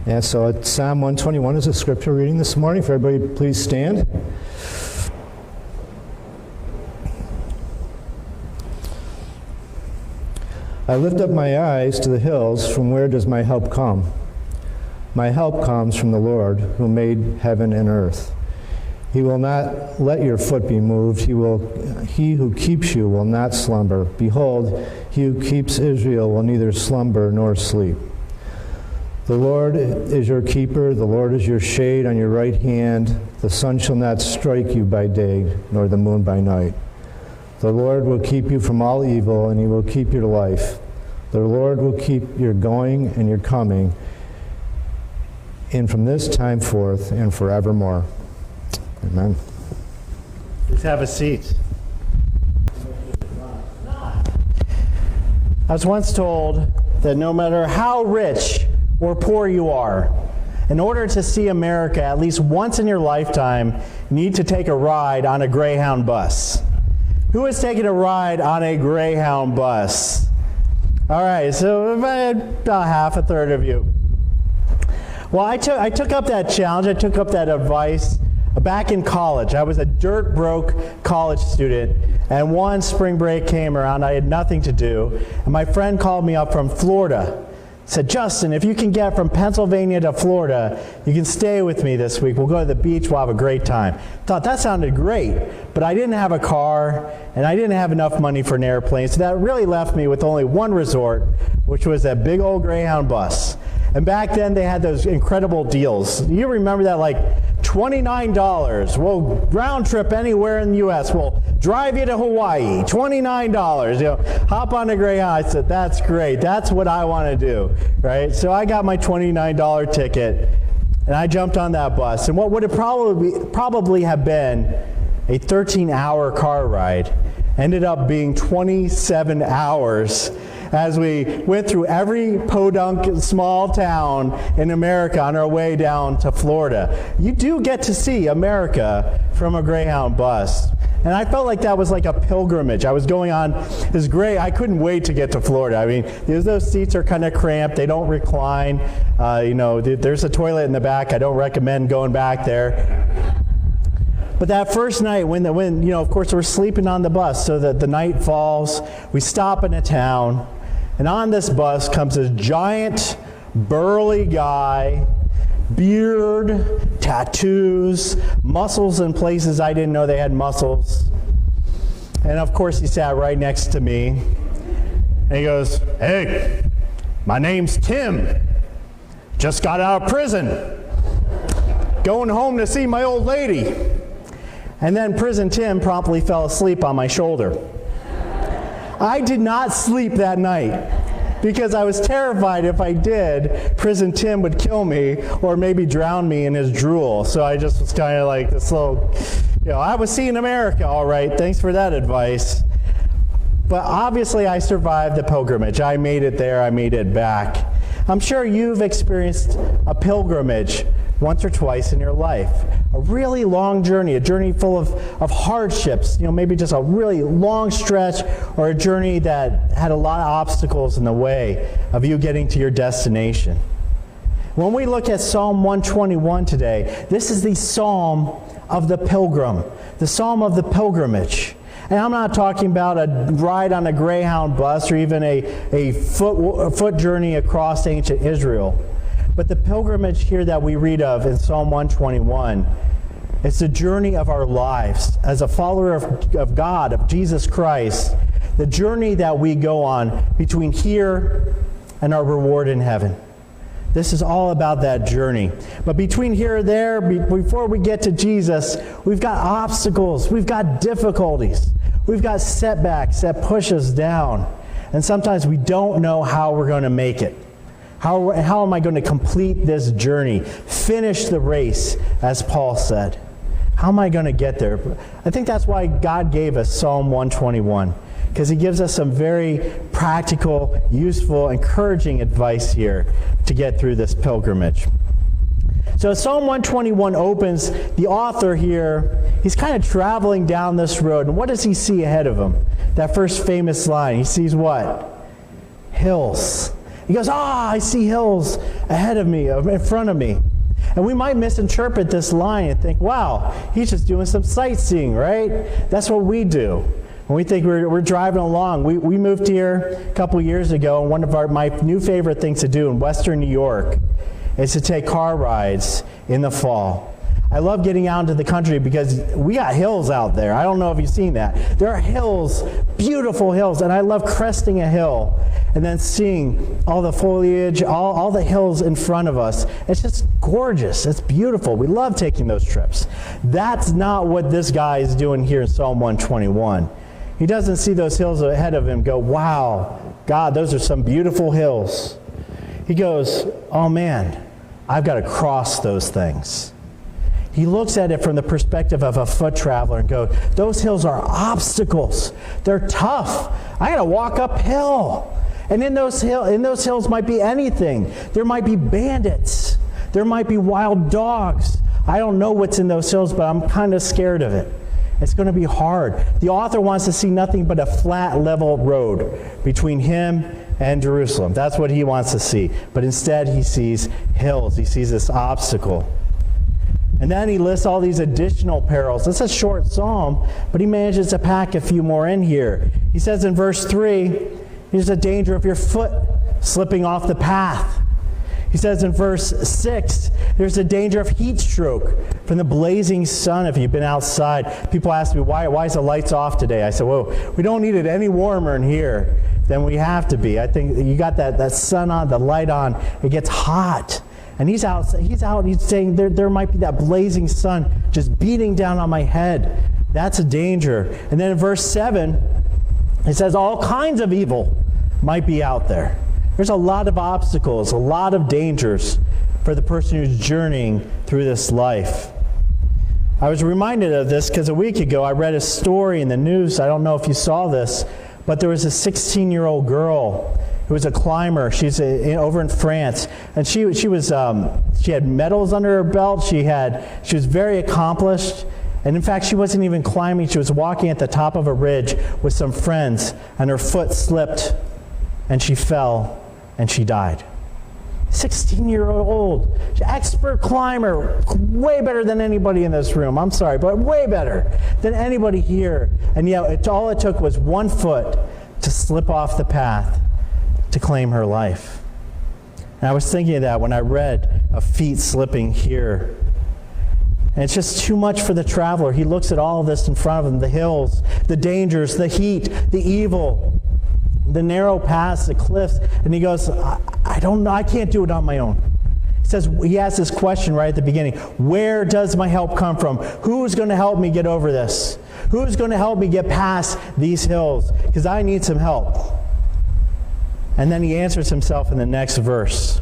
Yeah, so it's Psalm 121 is a scripture reading this morning. For everybody, please stand. I lift up my eyes to the hills. From where does my help come? My help comes from the Lord, who made heaven and earth. He will not let your foot be moved. He who keeps you will not slumber. Behold, he who keeps Israel will neither slumber nor sleep. The Lord is your keeper. The Lord is your shade on your right hand. The sun shall not strike you by day, nor the moon by night. The Lord will keep you from all evil, and he will keep your life. The Lord will keep your going and your coming, and from this time forth and forevermore. Amen. Please have a seat. I was once told that no matter how rich or poor you are, in order to see America at least once in your lifetime, you need to take a ride on a Greyhound bus. Who has taken a ride on a Greyhound bus? All right, so about half, a third of you. Well, I took up that challenge, I took up that advice back in college. I was a dirt broke college student, and one spring break came around, I had nothing to do, and my friend called me up from Florida. Said, Justin, if you can get from Pennsylvania to Florida, you can stay with me this week. We'll go to the beach, we'll have a great time. Thought that sounded great, but I didn't have a car, and I didn't have enough money for an airplane, so that really left me with only one resort, which was that big old Greyhound bus. And back then, they had those incredible deals. You remember that, like $29. We'll round trip anywhere in the U.S. We'll drive you to Hawaii. $29. You know, hop on a Greyhound. I said, that's great. That's what I want to do, right? So I got my $29 ticket, and I jumped on that bus. And what would have probably have been a 13-hour car ride ended up being 27 hours. As we went through every podunk small town in America on our way down to Florida. You do get to see America from a Greyhound bus. And I felt like that was like a pilgrimage. I was going on this great, I couldn't wait to get to Florida. I mean, those seats are kind of cramped, they don't recline. There's a toilet in the back, I don't recommend going back there. But that first night, when of course we're sleeping on the bus, so that the night falls, we stop in a town, and on this bus comes this giant, burly guy, beard, tattoos, muscles in places I didn't know they had muscles. And of course he sat right next to me, and he goes, "Hey, my name's Tim. Just got out of prison. Going home to see my old lady." And then Prison Tim promptly fell asleep on my shoulder. I did not sleep that night because I was terrified if I did, Prison Tim would kill me or maybe drown me in his drool. So I just was kind of like this little, I was seeing America, all right, thanks for that advice. But obviously I survived the pilgrimage. I made it there, I made it back. I'm sure you've experienced a pilgrimage once or twice in your life. A really long journey, a journey full of hardships, maybe just a really long stretch, or a journey that had a lot of obstacles in the way of you getting to your destination. When we look at Psalm 121 today, this is the Psalm of the pilgrim, the Psalm of the pilgrimage. And I'm not talking about a ride on a Greyhound bus or even a foot journey across ancient Israel. But the pilgrimage here that we read of in Psalm 121, it's the journey of our lives as a follower of God, of Jesus Christ, the journey that we go on between here and our reward in heaven. This is all about that journey. But between here and there, before we get to Jesus, we've got obstacles, we've got difficulties, we've got setbacks that push us down. And sometimes we don't know how we're going to make it. How am I going to complete this journey? Finish the race, as Paul said. How am I going to get there? I think that's why God gave us Psalm 121, because he gives us some very practical, useful, encouraging advice here to get through this pilgrimage. So Psalm 121 opens, the author here, he's kind of traveling down this road, and what does he see ahead of him? That first famous line, he sees what? Hills. He goes, I see hills ahead of me, in front of me. And we might misinterpret this line and think, wow, he's just doing some sightseeing, right? That's what we do. When we think we're driving along. We moved here a couple years ago, and one of my new favorite things to do in Western New York is to take car rides in the fall. I love getting out into the country because we got hills out there. I don't know if you've seen that. There are hills, beautiful hills, and I love cresting a hill and then seeing all the foliage, all the hills in front of us. It's just gorgeous. It's beautiful. We love taking those trips. That's not what this guy is doing here in Psalm 121. He doesn't see those hills ahead of him and go, wow, God, those are some beautiful hills. He goes, oh man, I've got to cross those things. He looks at it from the perspective of a foot traveler and goes, those hills are obstacles. They're tough. I got to walk uphill. And in those hills might be anything. There might be bandits. There might be wild dogs. I don't know what's in those hills, but I'm kind of scared of it. It's going to be hard. The author wants to see nothing but a flat, level road between him and Jerusalem. That's what he wants to see. But instead, he sees hills. He sees this obstacle. And then he lists all these additional perils. It's a short psalm, but he manages to pack a few more in here. He says in verse 3, there's a danger of your foot slipping off the path. He says in verse 6, there's a danger of heat stroke from the blazing sun if you've been outside. People ask me, why is the lights off today? I said, well, we don't need it any warmer in here than we have to be. I think you got that sun on, the light on, it gets hot. And he's saying there might be that blazing sun just beating down on my head. That's a danger. And then in verse 7, it says all kinds of evil might be out there. There's a lot of obstacles, a lot of dangers for the person who's journeying through this life. I was reminded of this because a week ago I read a story in the news. I don't know if you saw this, but there was a 16-year-old girl who was a climber. She's over in France, and she had medals under her belt. She was very accomplished, and in fact, she wasn't even climbing. She was walking at the top of a ridge with some friends, and her foot slipped, and she fell, and she died. 16-year-old, expert climber, way better than anybody in this room. I'm sorry, but way better than anybody here. And yet, all it took was one foot to slip off the path to claim her life. And I was thinking of that when I read of feet slipping here. And it's just too much for the traveler. He looks at all of this in front of him, the hills, the dangers, the heat, the evil, the narrow paths, the cliffs, and he goes, I don't know, I can't do it on my own. He asks this question right at the beginning, where does my help come from? Who's going to help me get over this? Who's going to help me get past these hills? Because I need some help. And then he answers himself in the next verse.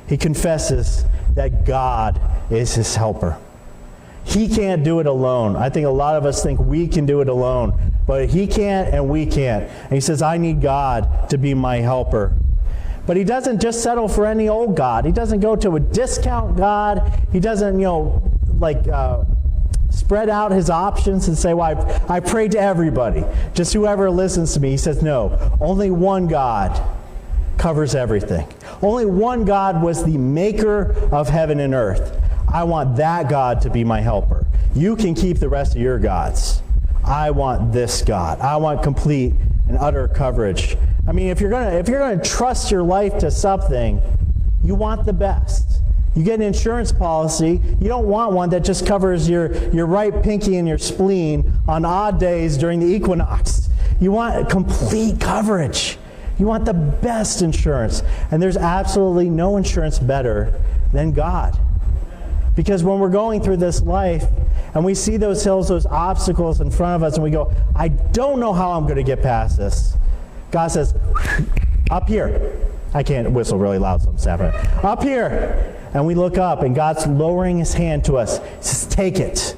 He confesses that God is his helper. He can't do it alone. I think a lot of us think we can do it alone, but he can't and we can't. And he says, I need God to be my helper. But he doesn't just settle for any old God. He doesn't go to a discount God. He doesn't, spread out his options and say, well, I pray to everybody, just whoever listens to me. He says, no, only one God covers everything. Only one God was the maker of heaven and earth. I want that God to be my helper. You can keep the rest of your gods. I want this God. I want complete and utter coverage. I mean, if you're gonna trust your life to something, you want the best. You get an insurance policy, you don't want one that just covers your right pinky and your spleen on odd days during the equinox. You want complete coverage. You want the best insurance. And there's absolutely no insurance better than God. Because when we're going through this life and we see those hills, those obstacles in front of us, and we go, I don't know how I'm going to get past this. God says, up here. I can't whistle really loud, so I'm snapping. Up here. And we look up, and God's lowering his hand to us. He says, take it.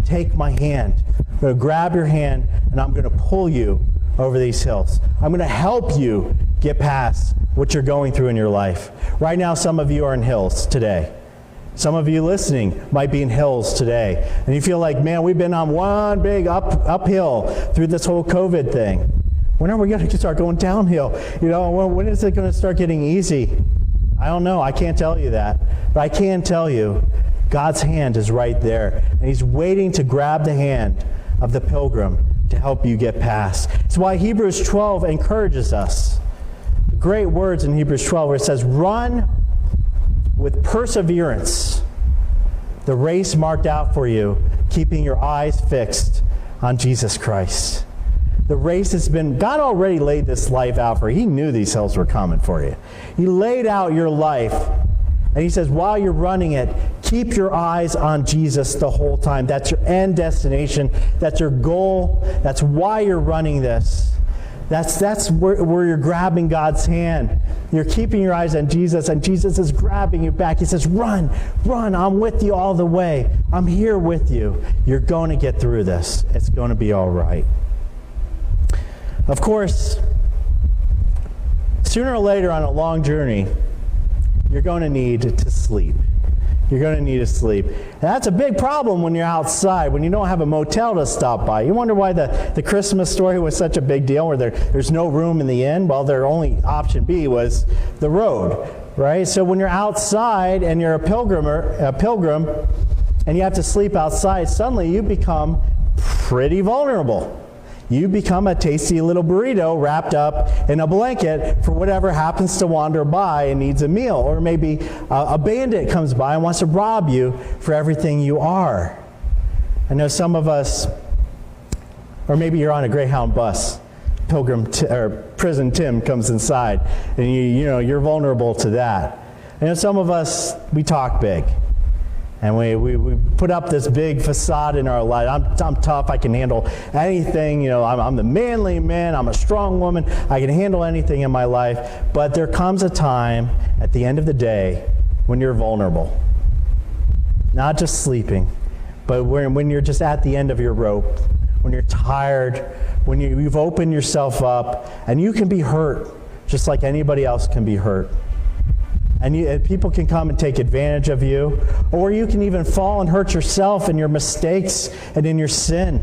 Take my hand. I'm going to grab your hand, and I'm going to pull you over these hills. I'm going to help you get past what you're going through in your life. Right now, some of you are in hills today. Some of you listening might be in hills today. And you feel like, man, we've been on one big uphill through this whole COVID thing. When are we going to start going downhill? When is it going to start getting easy? I don't know. I can't tell you that. But I can tell you, God's hand is right there. And he's waiting to grab the hand of the pilgrim to help you get past. It's why Hebrews 12 encourages us. Great words in Hebrews 12 where it says, run with perseverance the race marked out for you, keeping your eyes fixed on Jesus Christ. The race has been, God already laid this life out for you. He knew these hills were coming for you. He laid out your life. And he says, while you're running it, keep your eyes on Jesus the whole time. That's your end destination. That's your goal. That's why you're running this. That's where you're grabbing God's hand. You're keeping your eyes on Jesus, and Jesus is grabbing you back. He says, run, run. I'm with you all the way. I'm here with you. You're going to get through this. It's going to be all right. Of course, sooner or later on a long journey, you're going to need to sleep. You're going to need to sleep. And that's a big problem when you're outside, when you don't have a motel to stop by. You wonder why the Christmas story was such a big deal, where there's no room in the inn. Well, their only option B was the road, right? So when you're outside and you're a pilgrim, and you have to sleep outside, suddenly you become pretty vulnerable. You become a tasty little burrito wrapped up in a blanket for whatever happens to wander by and needs a meal. Or maybe a bandit comes by and wants to rob you for everything you are. I know some of us, or maybe you're on a Greyhound bus, Prison Tim comes inside, and you're vulnerable to that. I know some of us, we talk big. And we put up this big facade in our life. I'm tough. I can handle anything. I'm the manly man. I'm a strong woman. I can handle anything in my life. But there comes a time at the end of the day when you're vulnerable. Not just sleeping, but when you're just at the end of your rope, when you're tired, when you've opened yourself up, and you can be hurt just like anybody else can be hurt. And people can come and take advantage of you. Or you can even fall and hurt yourself in your mistakes and in your sin.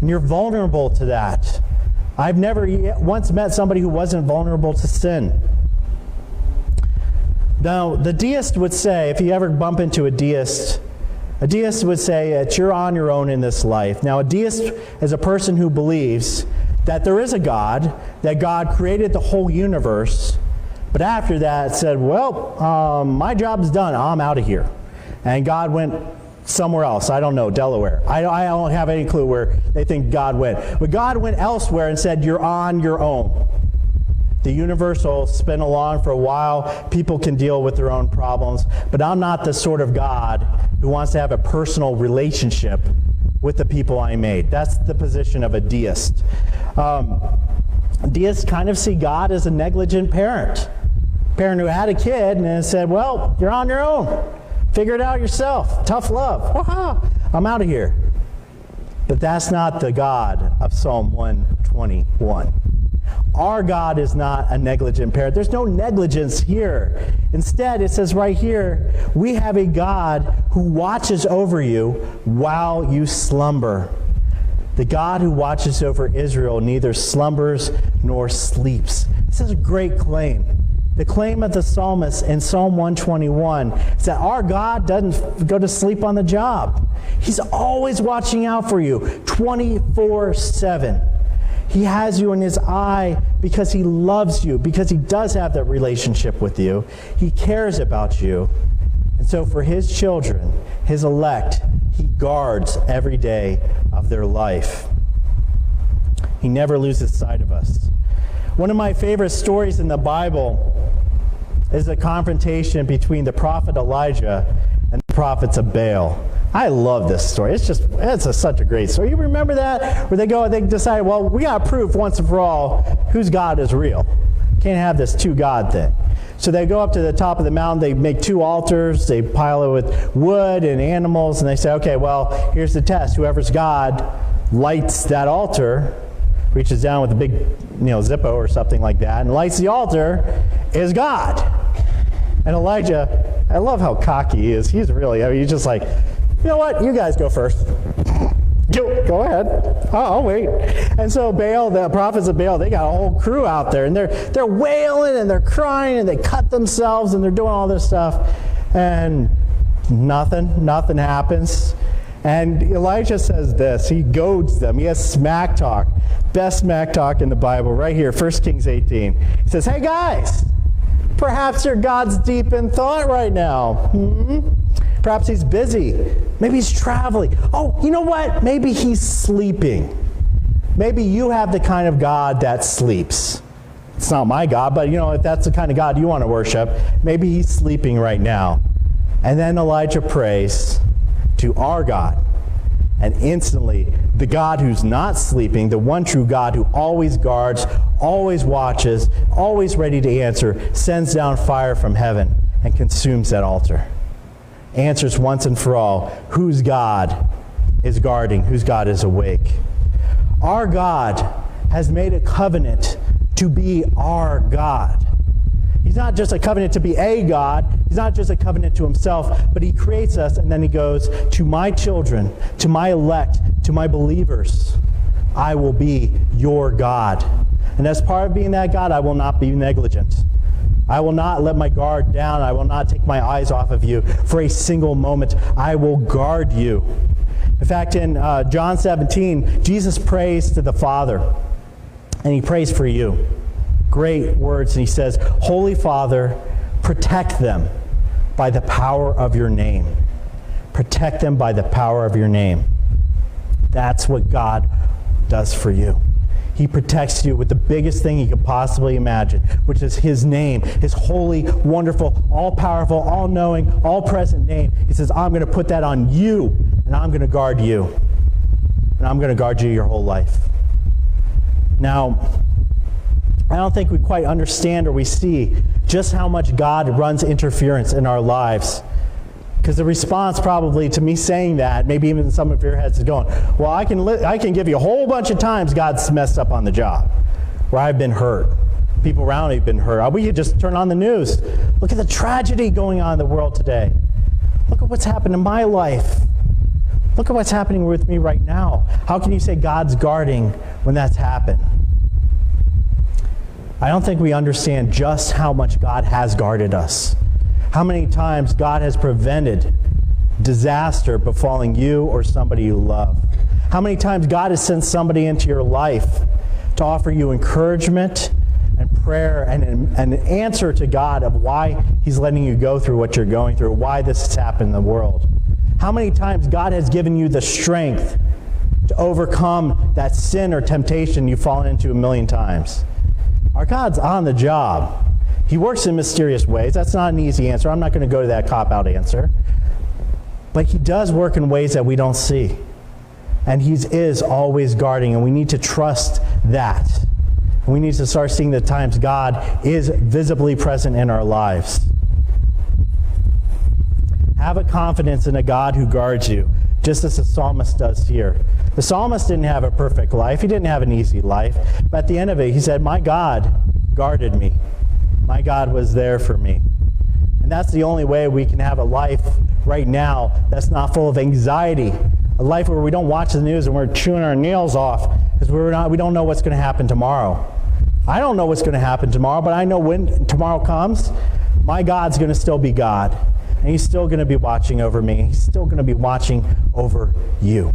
And you're vulnerable to that. I've never once met somebody who wasn't vulnerable to sin. Now, the deist would say, if you ever bump into a deist would say that you're on your own in this life. Now, a deist is a person who believes that there is a God, that God created the whole universe, but after that said, well, my job's done. I'm out of here. And God went somewhere else. I don't know, Delaware. I don't have any clue where they think God went. But God went elsewhere and said, you're on your own. The universe will spin along for a while. People can deal with their own problems. But I'm not the sort of God who wants to have a personal relationship with the people I made. That's the position of a deist. Deists kind of see God as a negligent parent who had a kid and said, well, you're on your own. Figure it out yourself. Tough love. Wah-ha. I'm out of here. But that's not the God of Psalm 121. Our God is not a negligent parent. There's no negligence here. Instead, it says right here, we have a God who watches over you while you slumber. The God who watches over Israel neither slumbers nor sleeps. This is a great claim. The claim of the psalmist in Psalm 121 is that our God doesn't go to sleep on the job. He's always watching out for you 24/7. He has you in his eye because he loves you, because he does have that relationship with you. He cares about you. And so for his children, his elect, he guards every day of their life. He never loses sight of us. One of my favorite stories in the Bible is the confrontation between the prophet Elijah and the prophets of Baal. I love this story. It's such a great story. You remember that? Where they decide, well, we got proof once and for all whose God is real. Can't have this two God thing. So they go up to the top of the mountain, they make two altars, they pile it with wood and animals, and they say, okay, well, here's the test. Whoever's God lights that altar, reaches down with a big Zippo or something like that, and lights the altar, is God. And Elijah, I love how cocky he is. He's just like, you know what? You guys go first. Go ahead. I'll wait. And so Baal, the prophets of Baal, they got a whole crew out there, and they're wailing and they're crying and they cut themselves and they're doing all this stuff, and nothing happens. And Elijah says this. He goads them. He has smack talk. Best smack talk in the Bible, right here, 1 Kings 18. He says, hey guys, perhaps your God's deep in thought right now. Perhaps he's busy. Maybe he's traveling. Oh, you know what? Maybe he's sleeping. Maybe you have the kind of God that sleeps. It's not my God, but if that's the kind of God you want to worship, maybe he's sleeping right now. And then Elijah prays to our God. And instantly, the God who's not sleeping, the one true God who always guards, always watches, always ready to answer, sends down fire from heaven and consumes that altar. Answers once and for all whose God is guarding, whose God is awake. Our God has made a covenant to be our God. He's not just a covenant to be a God. He's not just a covenant to himself, but he creates us and then he goes, to my children, to my elect, to my believers, I will be your God. And as part of being that God, I will not be negligent. I will not let my guard down. I will not take my eyes off of you for a single moment. I will guard you. In fact, in John 17, Jesus prays to the Father, and he prays for you. Great words, and he says, Holy Father, protect them by the power of your name. Protect them by the power of your name. That's what God does for you. He protects you with the biggest thing he could possibly imagine, which is his name, his holy, wonderful, all-powerful, all-knowing, all-present name. He says, I'm going to put that on you, and I'm going to guard you. And I'm going to guard you your whole life. Now, I don't think we quite understand or we see just how much God runs interference in our lives. Because the response probably to me saying that, maybe even some of your heads is going, well, I can give you a whole bunch of times God's messed up on the job, where I've been hurt. People around me have been hurt. We could just turn on the news. Look at the tragedy going on in the world today. Look at what's happened in my life. Look at what's happening with me right now. How can you say God's guarding when that's happened? I don't think we understand just how much God has guarded us. How many times God has prevented disaster befalling you or somebody you love. How many times God has sent somebody into your life to offer you encouragement and prayer and an answer to God of why he's letting you go through what you're going through, why this has happened in the world. How many times God has given you the strength to overcome that sin or temptation you've fallen into a million times. Our God's on the job. He works in mysterious ways. That's not an easy answer. I'm not going to go to that cop-out answer. But he does work in ways that we don't see. And he is always guarding, and we need to trust that. We need to start seeing the times God is visibly present in our lives. Have a confidence in a God who guards you, just as the psalmist does here. The psalmist didn't have a perfect life. He didn't have an easy life. But at the end of it, he said, my God guarded me. My God was there for me. And that's the only way we can have a life right now that's not full of anxiety. A life where we don't watch the news and we're chewing our nails off because we don't know what's going to happen tomorrow. I don't know what's going to happen tomorrow, but I know when tomorrow comes, my God's going to still be God. And he's still going to be watching over me. He's still going to be watching over you.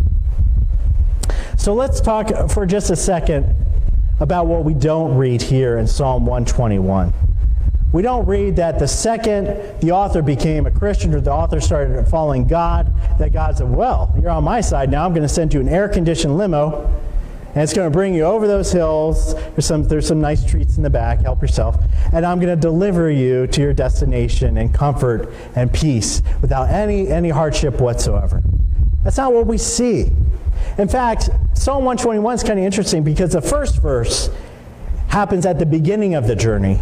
So let's talk for just a second about what we don't read here in Psalm 121. We don't read that the second the author became a Christian or the author started following God, that God said, well, you're on my side now. I'm going to send you an air-conditioned limo, and it's going to bring you over those hills. There's some nice treats in the back. Help yourself. And I'm going to deliver you to your destination in comfort and peace without any hardship whatsoever. That's not what we see. In fact, Psalm 121 is kind of interesting because the first verse happens at the beginning of the journey,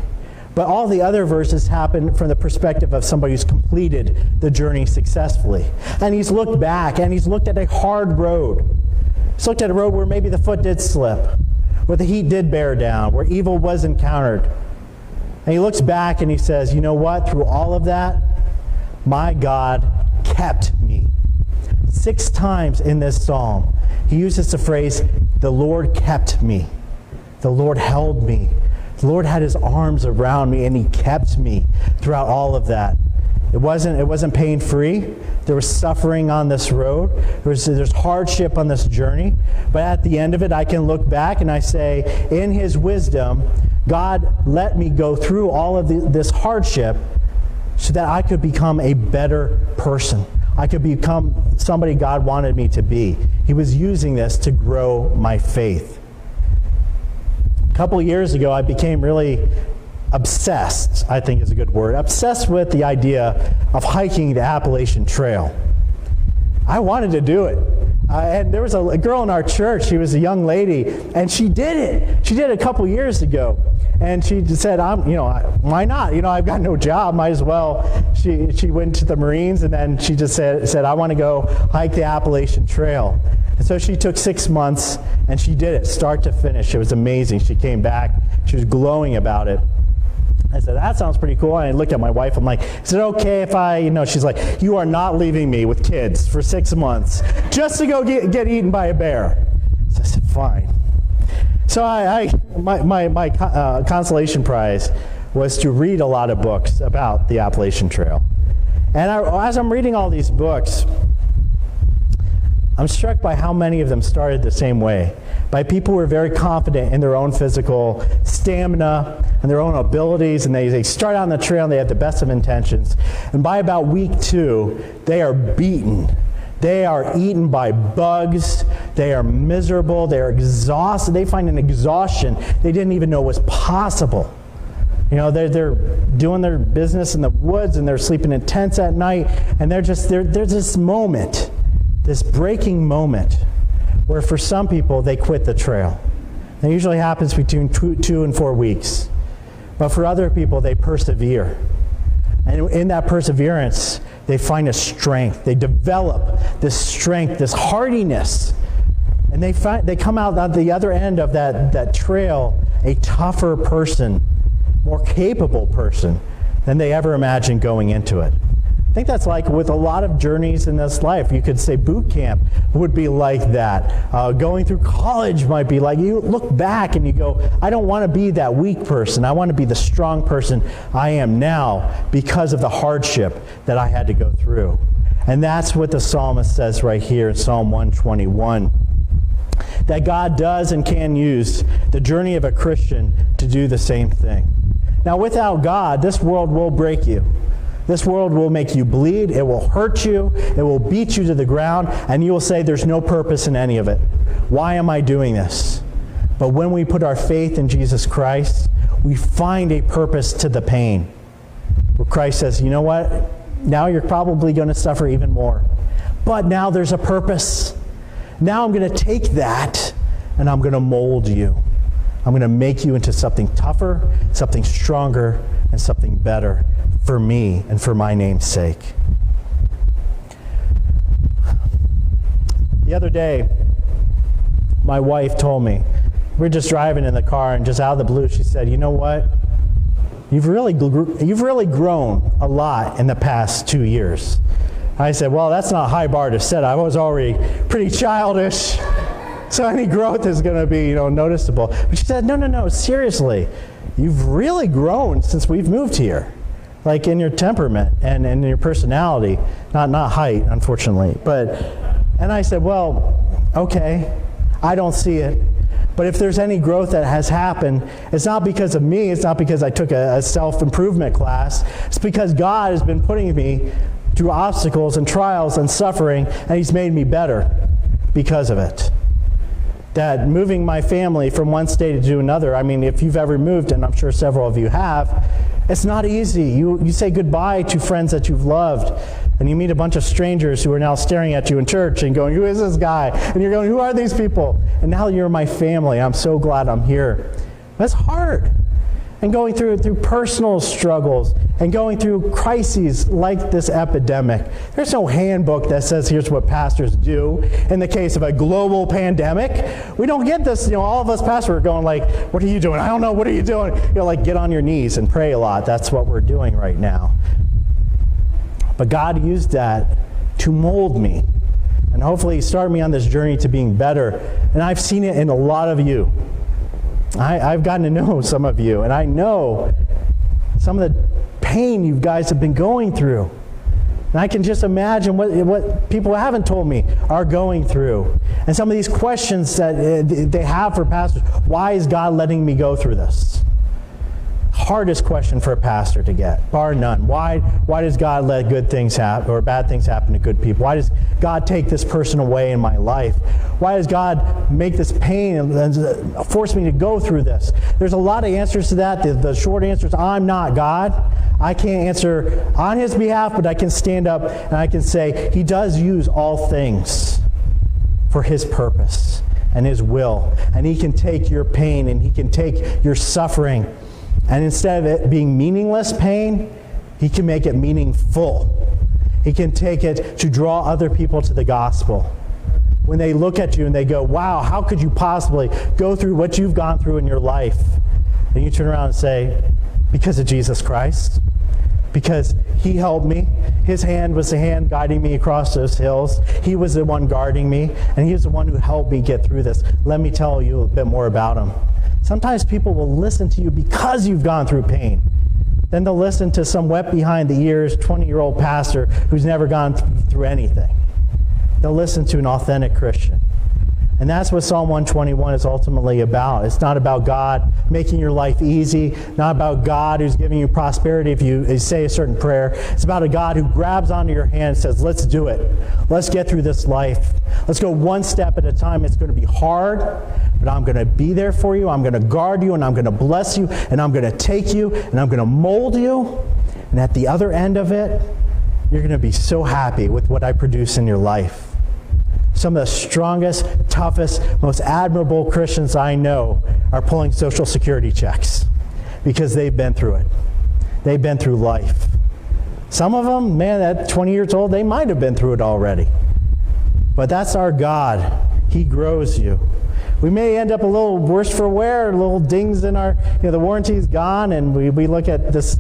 but all the other verses happen from the perspective of somebody who's completed the journey successfully. And he's looked back and he's looked at a hard road. He's looked at a road where maybe the foot did slip, where the heat did bear down, where evil was encountered. And he looks back and he says, you know what? Through all of that, my God kept me. 6 times in this psalm, he uses the phrase, the Lord kept me. The Lord held me. The Lord had his arms around me, and he kept me throughout all of that. It wasn't pain-free. There was suffering on this road. There's hardship on this journey. But at the end of it, I can look back and I say, in his wisdom, God let me go through all of this hardship so that I could become a better person. I could become somebody God wanted me to be. He was using this to grow my faith. A couple of years ago, I became really obsessed, I think is a good word, obsessed with the idea of hiking the Appalachian Trail. I wanted to do it. And there was a girl in our church, she was a young lady, and she did it. She did it a couple years ago. And she said, why not? I've got no job, might as well. She went to the Marines, and then she just said, I want to go hike the Appalachian Trail. And so she took 6 months, and she did it, start to finish. It was amazing. She came back. She was glowing about it. I said, that sounds pretty cool. And I looked at my wife. I'm like, is it okay if she's like, you are not leaving me with kids for 6 months just to go get eaten by a bear. So I said, fine. So my consolation prize was to read a lot of books about the Appalachian Trail. And as I'm reading all these books, I'm struck by how many of them started the same way, by people who are very confident in their own physical stamina and their own abilities, and they start on the trail and they have the best of intentions. And by about week 2, they are beaten. They are eaten by bugs. They are miserable. They are exhausted. They find an exhaustion they didn't even know was possible. They're doing their business in the woods, and they're sleeping in tents at night, and there's this moment, this breaking moment, where for some people they quit the trail. That usually happens between 2 and 4 weeks. But for other people, they persevere. And in that perseverance, they find a strength. They develop this strength, this hardiness. And they come out at the other end of that trail a tougher person, more capable person than they ever imagined going into it. I think that's like with a lot of journeys in this life. You could say boot camp would be like that. Going through college might be like, you look back and you go, I don't want to be that weak person. I want to be the strong person I am now because of the hardship that I had to go through. And that's what the psalmist says right here in Psalm 121. That God does and can use the journey of a Christian to do the same thing. Now, without God, this world will break you. This world will make you bleed. It will hurt you. It will beat you to the ground. And you will say, there's no purpose in any of it. Why am I doing this? But when we put our faith in Jesus Christ, we find a purpose to the pain. Where Christ says, you know what? Now you're probably going to suffer even more. But now there's a purpose. Now I'm going to take that and I'm going to mold you. I'm going to make you into something tougher, something stronger, and something better for me and for my name's sake. The other day, my wife told me, we were just driving in the car, and just out of the blue, she said, you know what? You've really grown a lot in the past 2 years. I said, well, that's not a high bar to set. I was already pretty childish, so any growth is going to be, noticeable. But she said, no, seriously, you've really grown since we've moved here, like in your temperament and in your personality, not height, unfortunately. And I said, well, okay, I don't see it. But if there's any growth that has happened, it's not because of me. It's not because I took a self-improvement class. It's because God has been putting me through obstacles and trials and suffering, and He's made me better because of it. That moving my family from one state to another, I mean, if you've ever moved, and I'm sure several of you have, it's not easy. You say goodbye to friends that you've loved, and you meet a bunch of strangers who are now staring at you in church and going, who is this guy? And you're going, who are these people? And now you're my family. I'm so glad I'm here. That's hard. And going through personal struggles and going through crises like this epidemic. There's no handbook that says here's what pastors do in the case of a global pandemic. We don't get this, all of us pastors are going like, what are you doing? I don't know, what are you doing? Like get on your knees and pray a lot. That's what we're doing right now. But God used that to mold me, And hopefully He started me on this journey to being better. And I've seen it in a lot of you. I've gotten to know some of you, and I know some of the pain you guys have been going through. And I can just imagine what people haven't told me are going through. And some of these questions that they have for pastors. Why is God letting me go through this? Hardest question for a pastor to get, bar none. Why does God let good things happen or bad things happen to good people? Why does God take this person away in my life? Why does God make this pain and force me to go through this? There's a lot of answers to that. The short answer is I'm not God. I can't answer on His behalf, but I can stand up and I can say He does use all things for His purpose and His will. And He can take your pain and He can take your suffering. And instead of it being meaningless pain, He can make it meaningful. He can take it to draw other people to the gospel. When they look at you and they go, wow, how could you possibly go through what you've gone through in your life? And you turn around and say, because of Jesus Christ. Because He helped me. His hand was the hand guiding me across those hills. He was the one guarding me. And He was the one who helped me get through this. Let me tell you a bit more about Him. Sometimes people will listen to you because you've gone through pain. Then they'll listen to some wet behind the ears 20-year-old pastor who's never gone through anything. They'll listen to an authentic Christian. And that's what Psalm 121 is ultimately about. It's not about God making your life easy, not about God who's giving you prosperity if you say a certain prayer. It's about a God who grabs onto your hand and says, let's do it. Let's get through this life. Let's go one step at a time. It's going to be hard, but I'm going to be there for you. I'm going to guard you, and I'm going to bless you, and I'm going to take you, and I'm going to mold you. And at the other end of it, you're going to be so happy with what I produce in your life. Some of the strongest, toughest, most admirable Christians I know are pulling Social Security checks because they've been through it. They've been through life. Some of them, man, at 20 years old, they might have been through it already. But that's our God. He grows you. We may end up a little worse for wear, little dings in our, the warranty's gone, and we look at this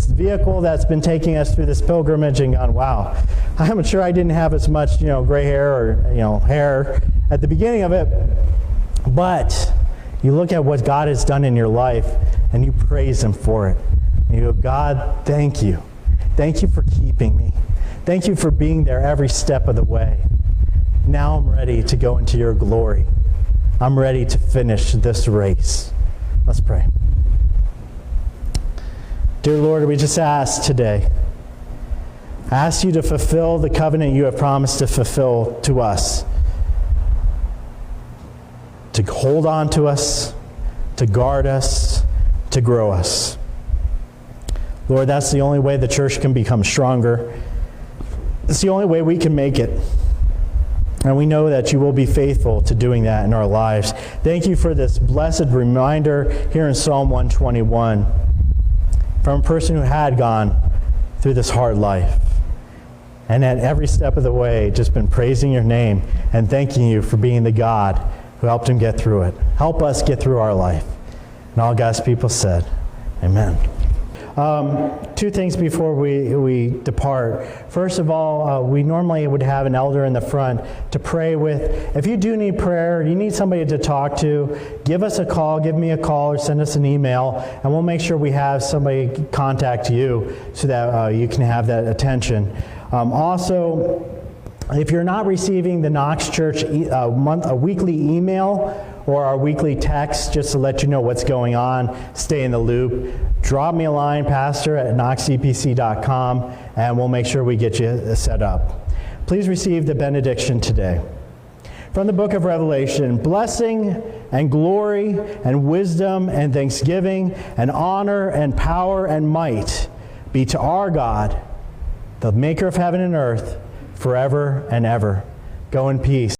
vehicle that's been taking us through this pilgrimage and gone, wow, I'm sure I didn't have as much, gray hair or, hair at the beginning of it. But you look at what God has done in your life and you praise Him for it. And you go, God, thank you. Thank you for keeping me. Thank you for being there every step of the way. Now I'm ready to go into your glory. I'm ready to finish this race. Let's pray. Dear Lord, we just ask today, I ask you to fulfill the covenant you have promised to fulfill to us, to hold on to us, to guard us, to grow us. Lord, that's the only way the church can become stronger. It's the only way we can make it. And we know that you will be faithful to doing that in our lives. Thank you for this blessed reminder here in Psalm 121 from a person who had gone through this hard life. And at every step of the way, just been praising your name and thanking you for being the God who helped him get through it. Help us get through our life. And all God's people said, amen. Two things before we depart. First of all, we normally would have an elder in the front to pray with. If you do need prayer, you need somebody to talk to, give us a call, give me a call, or send us an email, and we'll make sure we have somebody contact you so that you can have that attention. Also, if you're not receiving the Knox Church a weekly email or our weekly text, just to let you know what's going on, stay in the loop, drop me a line, pastor@knoxcpc.com, and we'll make sure we get you set up. Please receive the benediction today. From the book of Revelation, blessing and glory and wisdom and thanksgiving and honor and power and might be to our God, the maker of heaven and earth, forever and ever. Go in peace.